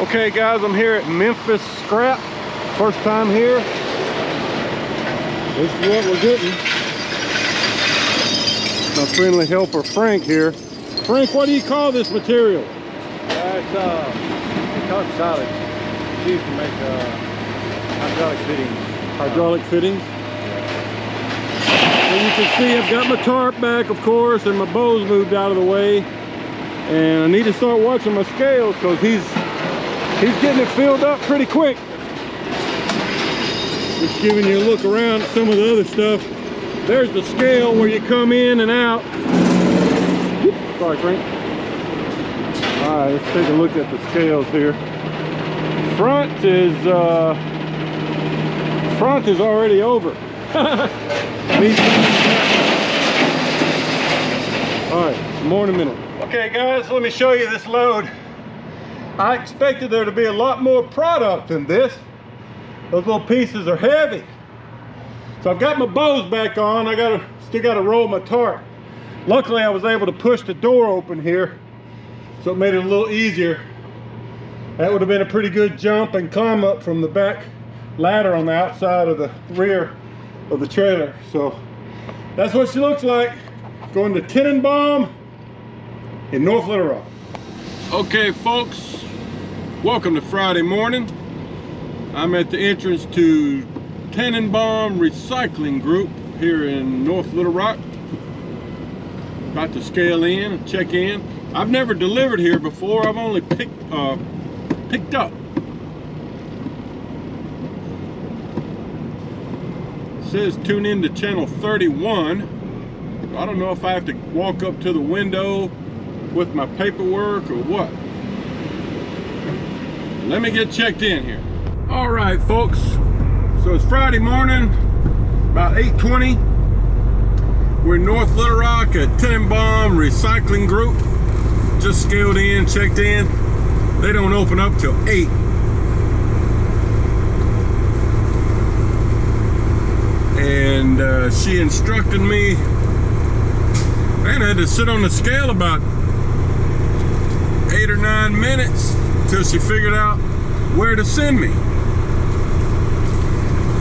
Okay guys, I'm here at Memphis Scrap. First time here. This is what we're getting. My friendly helper Frank here. Frank, what do you call this material? It's called solids. It's used to make hydraulic fittings. Hydraulic fittings? And you can see I've got my tarp back, of course, and my bow's moved out of the way. And I need to start watching my scales because he's getting it filled up pretty quick. Just giving you a look around at some of the other stuff. There's the scale where you come in and out. Whoop, sorry, Frank. All right, let's take a look at the scales here. Front is already over. All right, more in a minute. Okay, guys, let me show you this load. I expected there to be a lot more product than this. Those little pieces are heavy. So I've got my bows back on. Still got to roll my tarp. Luckily, I was able to push the door open here, so it made it a little easier. That would have been a pretty good jump and climb up from the back ladder on the outside of the rear of the trailer. So that's what she looks like. Going to Tenenbaum in North Little Rock. Okay, folks, welcome to Friday morning. I'm at the entrance to Tenenbaum Recycling Group here in North Little Rock. About to scale in and check in. I've never delivered here before. I've only picked up. It says tune in to channel 31. I don't know if I have to walk up to the window with my paperwork or what. Let me get checked in here. All right, folks. So it's Friday morning, about 8:20. We're in North Little Rock at Tenenbaum Recycling Group. Just scaled in, checked in. They don't open up till 8. And she instructed me, and I had to sit on the scale about 8 or 9 minutes until she figured out where to send me.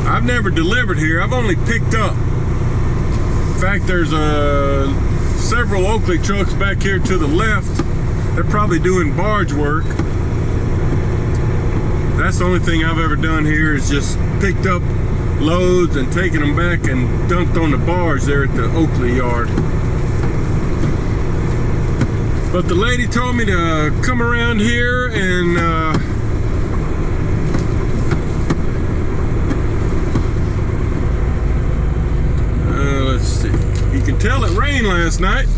I've never delivered here. I've only picked up. In fact, there's several Oakley trucks back here to the left. They're probably doing barge work. That's the only thing I've ever done here is just picked up loads and taken them back and dumped on the barge there at the Oakley yard. But the lady told me to come around here and let's see. You can tell it rained last night.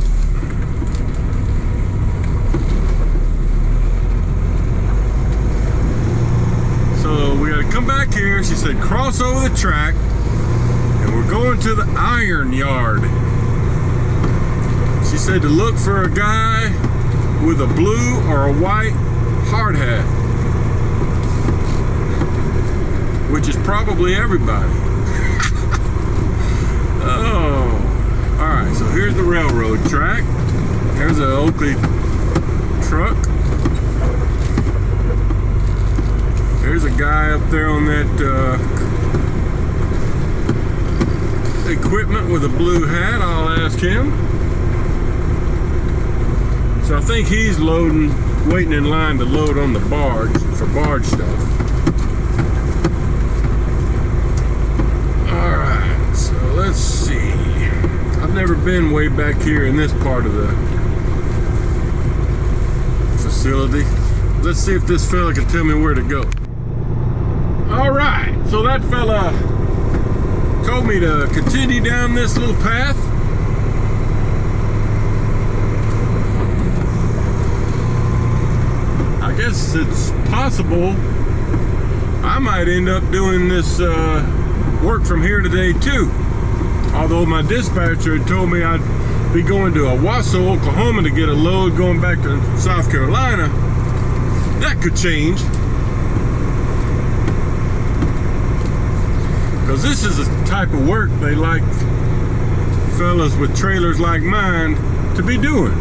So we gotta come back here. She said cross over the track and we're going to the iron yard. She said to look for a guy with a blue or a white hard hat, which is probably everybody. Oh, all right, so here's the railroad track. There's an Oakley truck. There's a guy up there on that equipment with a blue hat. I'll ask him. So I think he's loading, waiting in line to load on the barge for barge stuff. All right, so let's see. I've never been way back here in this part of the facility. Let's see if this fella can tell me where to go. All right, so that fella told me to continue down this little path. I guess it's possible I might end up doing this work from here today too. Although my dispatcher had told me I'd be going to Owasso, Oklahoma to get a load going back to South Carolina. That could change. Because this is the type of work they like fellas with trailers like mine to be doing.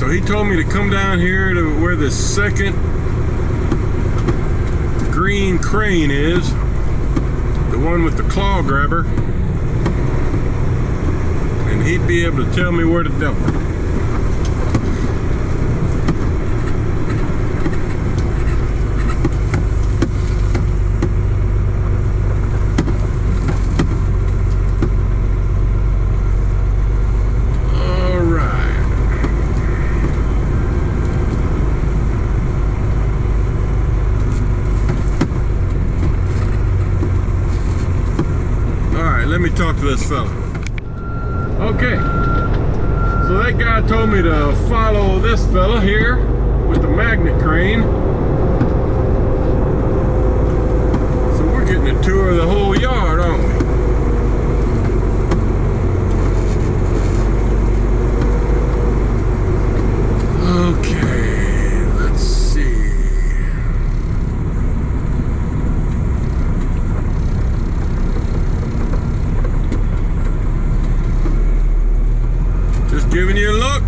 So he told me to come down here to where the second green crane is, the one with the claw grabber, and he'd be able to tell me where to dump it. Let me talk to this fella. Okay, so that guy told me to follow this fella here with the magnet crane. So we're getting a tour of the whole yard, aren't we? Okay, let's see. Giving you a look.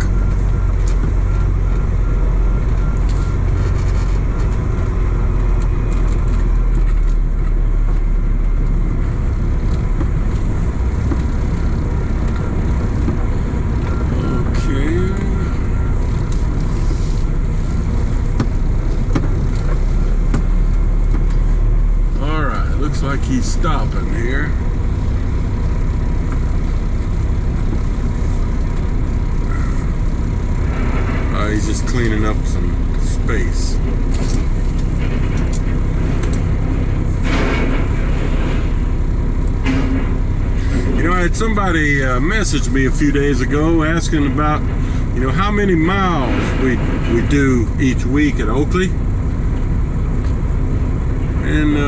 Okay. All right, looks like he's stopping here. He's just cleaning up some space. You know, I had somebody message me a few days ago asking about, you know, how many miles we do each week at Oakley. And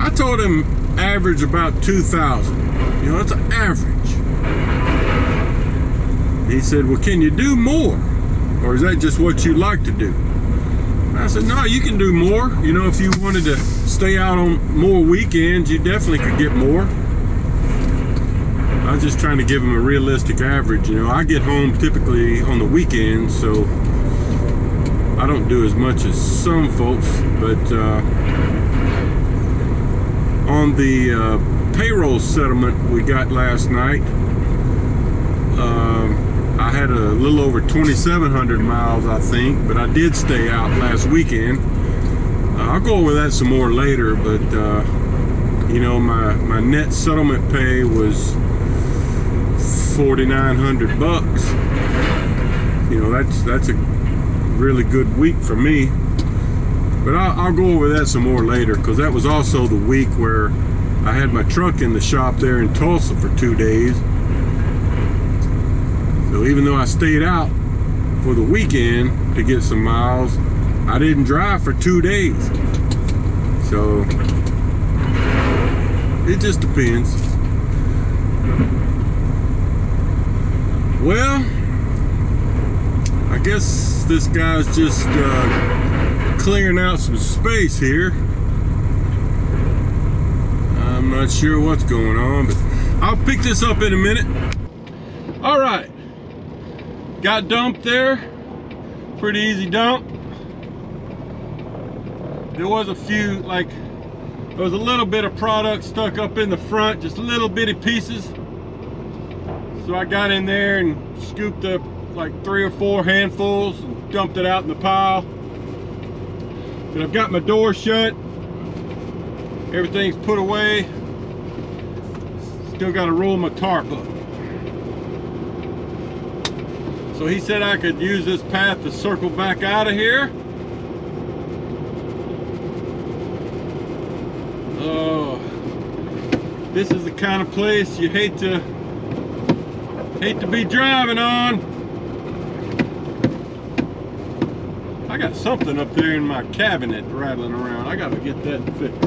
I told him average about 2,000. You know, it's an average. He said, well, can you do more? Or is that just what you like to do? And I said, no, you can do more. You know, if you wanted to stay out on more weekends, you definitely could get more. I was just trying to give him a realistic average. You know, I get home typically on the weekends, so I don't do as much as some folks. But on the payroll settlement we got last night, I had a little over 2,700 miles, I think, but I did stay out last weekend. I'll go over that some more later, but you know, my net settlement pay was $4,900. You know, that's a really good week for me. But I'll go over that some more later, because that was also the week where I had my truck in the shop there in Tulsa for 2 days. So even though I stayed out for the weekend to get some miles, I didn't drive for 2 days. So it just depends. Well, I guess this guy's just clearing out some space here. I'm not sure what's going on, but I'll pick this up in a minute. All right. Got dumped there. Pretty easy dump. There was a few, like, there was a little bit of product stuck up in the front, just little bitty pieces. So I got in there and scooped up like 3 or 4 handfuls and dumped it out in the pile. But I've got my door shut. Everything's put away. Still got to roll my tarp up. So he said I could use this path to circle back out of here. Oh, this is the kind of place you hate to be driving on. I got something up there in my cabinet rattling around. I gotta get that fixed.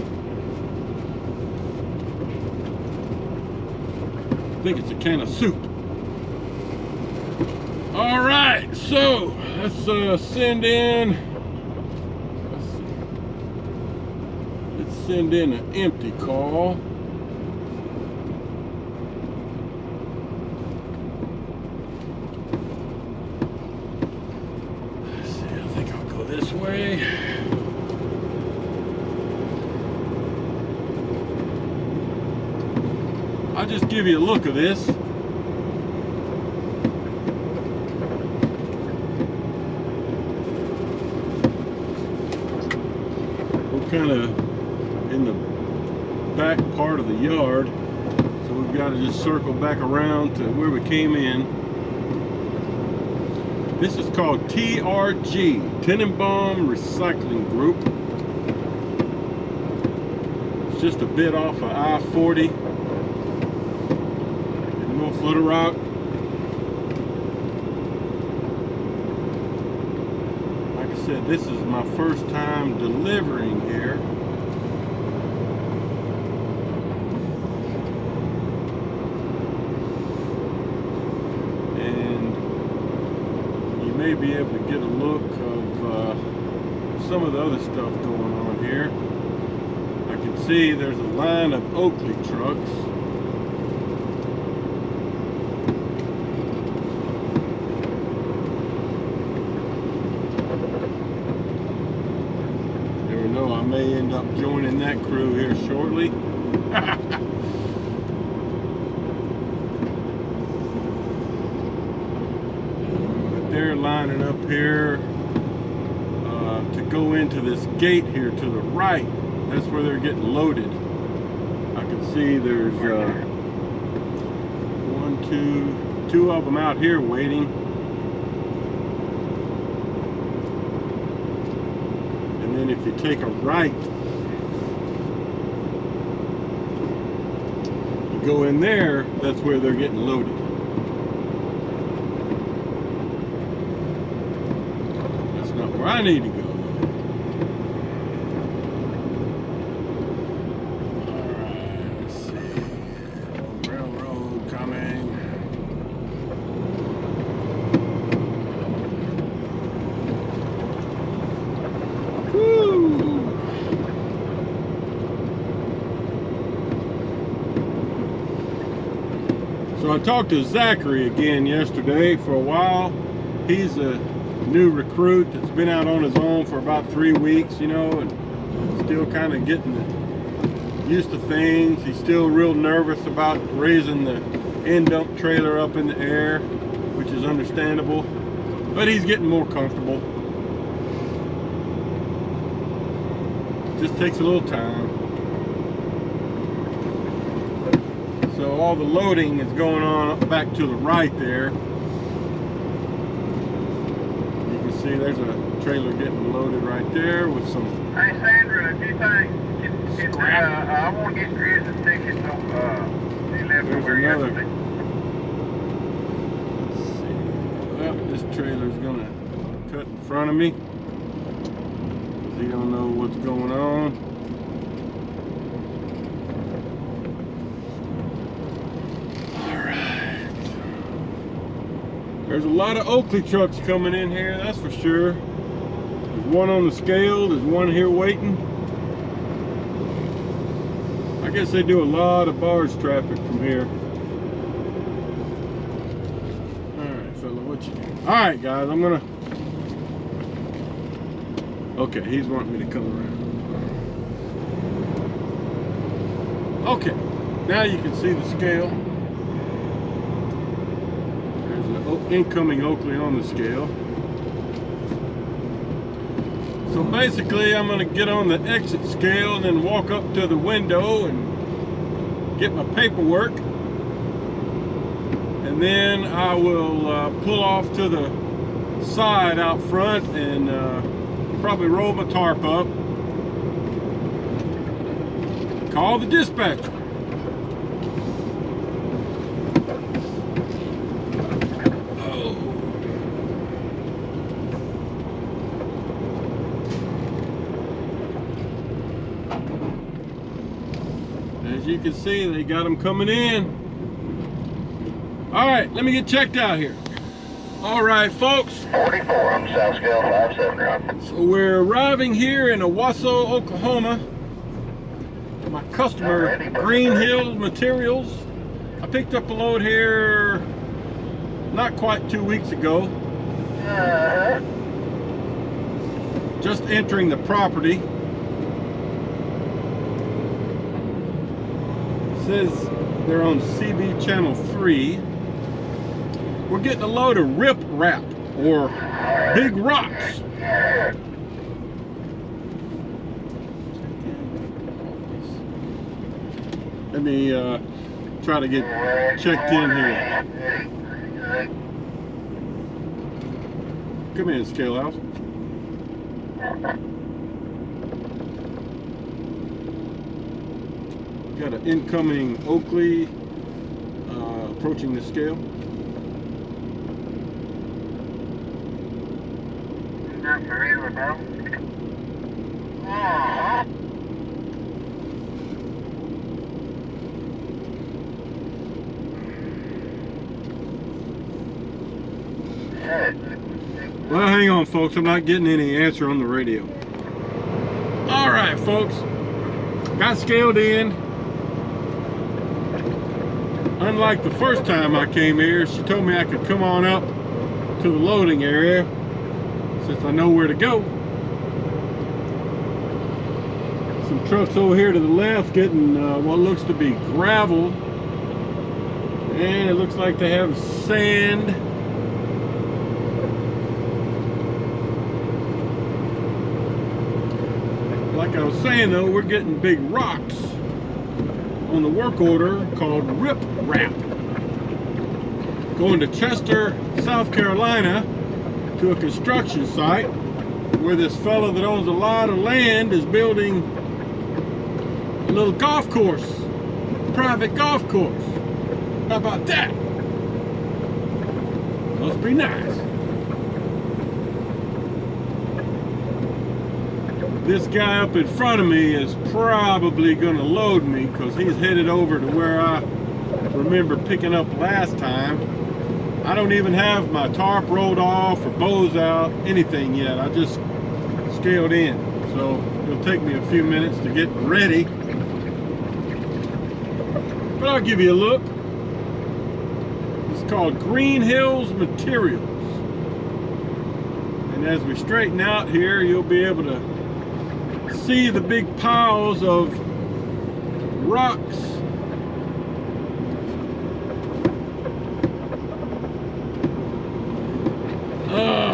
I think it's a can of soup. All right, so let's send in. Let's send in an empty call. way. I'll just give you a look of this. We're kind of in the back part of the yard, so we've got to just circle back around to where we came in. This is called TRG, Tenenbaum Recycling Group. It's just a bit off of I-40 in North Little Rock. Like I said, this is my first time delivering here. May be able to get a look of some of the other stuff going on here. I can see there's a line of Oakley trucks. Never know, I may end up joining that crew here shortly. They're lining up here to go into this gate here to the right. That's where they're getting loaded. I can see there's two of them out here waiting. And then if you take a right, you go in there, that's where they're getting loaded. Where I need to go. Alright, let's see. Railroad coming. Woo! So I talked to Zachary again yesterday for a while. He's a new recruit that's been out on his own for about 3 weeks, you know, and still kind of getting used to things. He's still real nervous about raising the end dump trailer up in the air, which is understandable, but he's getting more comfortable. Just takes a little time. So all the loading is going on up back to the right there. See, there's a trailer getting loaded right there with some. Hey Sandra, if you think I want to get rid of the tickets on the 11 There's where another. yesterday. Let's see. Well, this trailer's gonna cut in front of me. He don't know what's going on. There's a lot of Oakley trucks coming in here, that's for sure. There's one on the scale, there's one here waiting. I guess they do a lot of barge traffic from here. Alright, fella, what you doing? Alright, guys, I'm gonna... Okay, he's wanting me to come around. Okay, now you can see the scale. Incoming Oakley on the scale. So basically I'm going to get on the exit scale and then walk up to the window and get my paperwork, and then I will pull off to the side out front and probably roll my tarp up, call the dispatcher. As you can see, they got them coming in. All right, let me get checked out here. All right, folks. 44 on South Scale 57. So we're arriving here in Owasso, Oklahoma. My customer, Green Hills Materials. I picked up a load here not quite 2 weeks ago. just entering the property. It says they're on CB channel 3. We're getting a load of rip wrap or big rocks. Let me try to get checked in here. Come in, Scale House. Got an incoming Oakley approaching the scale. Not forever, bro. Well, hang on, folks. I'm not getting any answer on the radio. All right, folks. Got scaled in. Unlike the first time I came here, she told me I could come on up to the loading area since I know where to go. Some trucks over here to the left getting what looks to be gravel. And it looks like they have sand. Like I was saying though, we're getting big rocks on the work order called rip wrap. Going to Chester, South Carolina to a construction site where this fellow that owns a lot of land is building a little golf course, private golf course. How about that? Must be nice. This guy up in front of me is probably going to load me because he's headed over to where I remember picking up last time. I don't even have my tarp rolled off or bows out, anything yet. I just scaled in. So it'll take me a few minutes to get ready. But I'll give you a look. It's called Green Hills Materials. And as we straighten out here, you'll be able to see the big piles of rocks.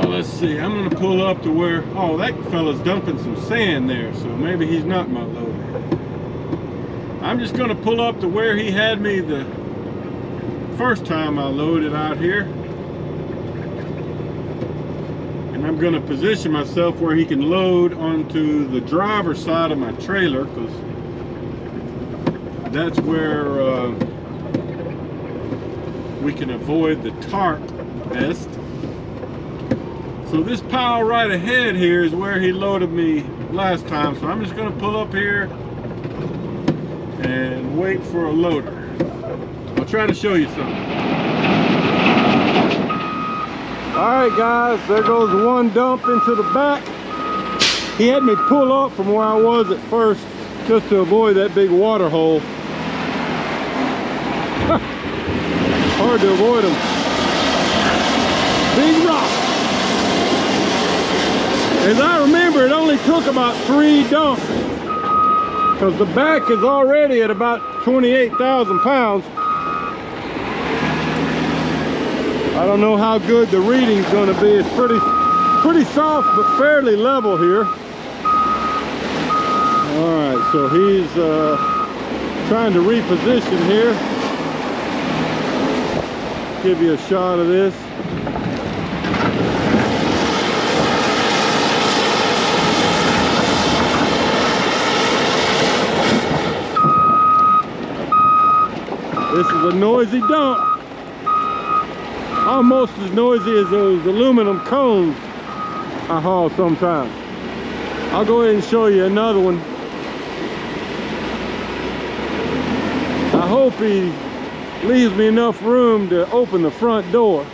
Let's see, I'm gonna pull up to where, oh, that fella's dumping some sand there, so maybe he's not my loader. I'm just gonna pull up to where he had me the first time I loaded out here. And I'm going to position myself where he can load onto the driver's side of my trailer, because that's where we can avoid the tarp best. So this pile right ahead here is where he loaded me last time. So I'm just going to pull up here and wait for a loader. I'll try to show you something. Alright guys, there goes one dump into the back. He had me pull up from where I was at first just to avoid that big water hole. Hard to avoid them. Big rock. As I remember, it only took about 3 dumps because the back is already at about 28,000 pounds. I don't know how good the reading's going to be. It's pretty soft but fairly level here. All right, so he's trying to reposition here. Give you a shot of this. This is a noisy dump. Almost as noisy as those aluminum cones I haul sometimes. I'll go ahead and show you another one. I hope he leaves me enough room to open the front door.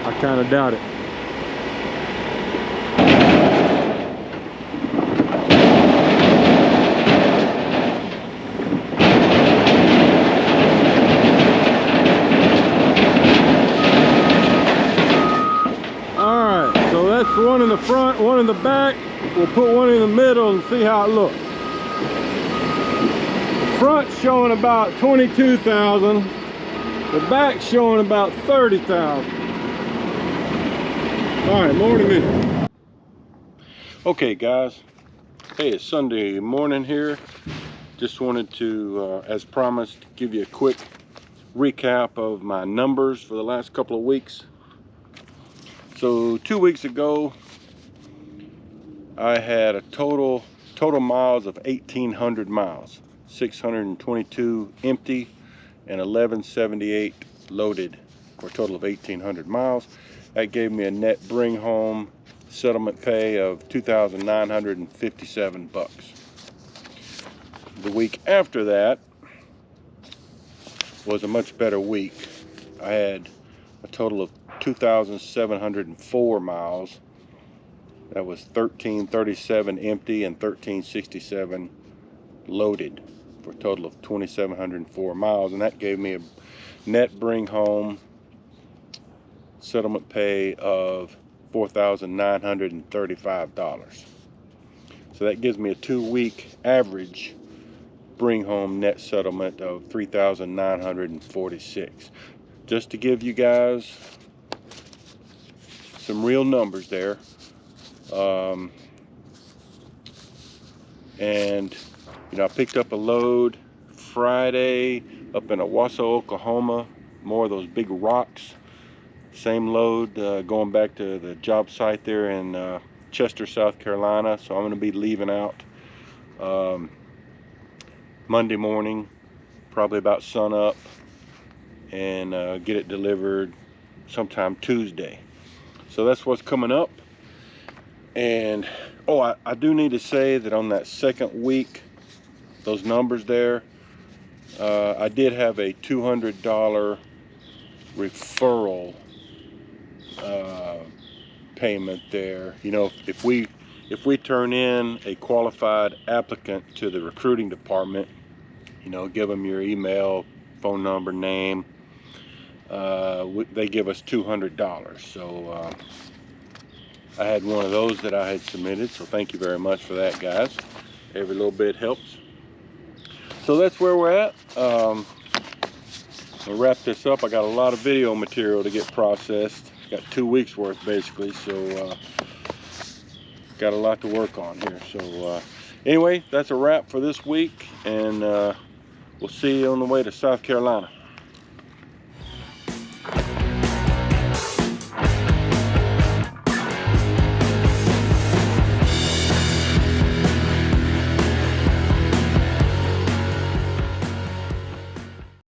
I kind of doubt it. one in the front, one in the back. We'll put one in the middle and see how it looks. The front's showing about 22,000. The back's showing about 30,000. All right, more in a minute. Okay, guys. Hey, it's Sunday morning here. Just wanted to, as promised, give you a quick recap of my numbers for the last couple of weeks. So 2 weeks ago, I had a total miles of 1,800 miles, 622 empty and 1178 loaded, for a total of 1,800 miles. That gave me a net bring home settlement pay of $2,957. The week after that was a much better week. I had a total of 2,704 miles. That was 1,337 empty and 1,367 loaded, for a total of 2,704 miles, and that gave me a net bring home settlement pay of $4,935. So that gives me a 2-week average bring home net settlement of 3,946. Just to give you guys some real numbers there. And you know, I picked up a load Friday up in Owasso, Oklahoma, more of those big rocks. Same load going back to the job site there in Chester, South Carolina. So I'm going to be leaving out Monday morning, probably about sun up, and get it delivered sometime Tuesday. So that's what's coming up. And oh, I do need to say that on that second week, those numbers there, I did have a $200 referral payment there. You know, if we turn in a qualified applicant to the recruiting department, you know, give them your email, phone number, name, they give us $200. So I had one of those that I had submitted, so thank you very much for that, guys. Every little bit helps. So that's where we're at. I'll wrap this up. I got a lot of video material to get processed. Got 2 weeks worth basically, so got a lot to work on here. So anyway, that's a wrap for this week, and we'll see you on the way to South Carolina.